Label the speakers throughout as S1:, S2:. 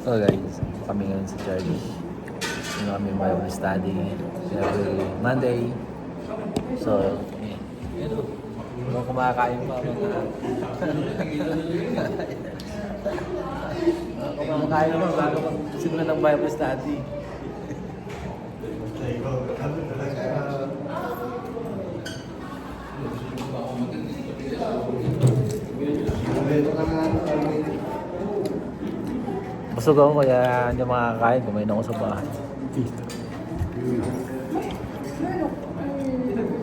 S1: So guys, kami ngayon sa church. Yung kami Bible study every Monday. So, yun o. Mga kumakain pa mga kumakain pa bago magsimula ng Bible study. Busog ako kaya hindi makakain. Kumain ako sa bahay.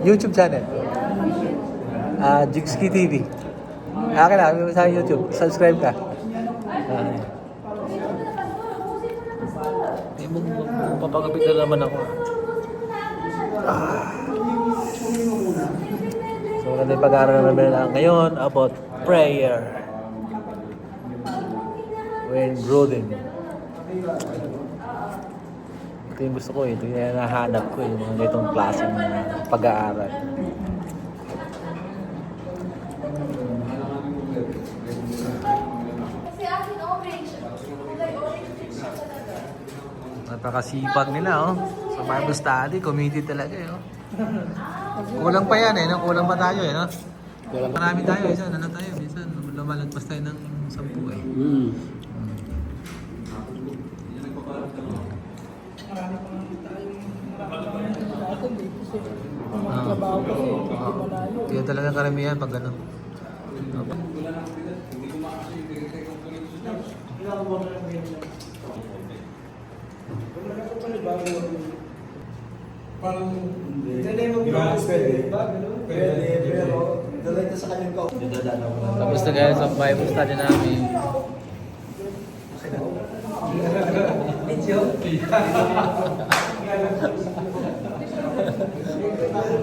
S1: YouTube channel. Jigski TV. Akin na, sa YouTube. Subscribe ka. Papagapit na naman ako. So, maganda yung pag-aaral namin na ngayon about prayer. When brooding. Ito yung gusto ko eh. Ito yung nahanap ko eh. Yung mga ganitong klaseng pag-aaral. Napakasipag nila oh. Sa Bible study, committed talaga eh oh. Kulang pa yan eh, no? Kulang pa tayo eh, no? Marami tayo, minsan ano tayo, minsan lumalagpas tayo ng 10 eh. Kaya talaga karamihan pag gano'n.
S2: Parang hindi mo pwede. Pero dalay ka sa kanyang kao.
S1: Tapos na guys ang Bible study namin.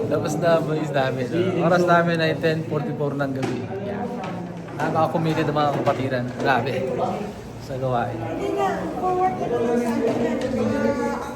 S1: Tapos na boys namin. Oras namin ay 10:44 ng gabi. Nakaka-committed ang mga kapatiran. Grabe. Sa gawain.
S3: Hindi nga, forward ka naman sa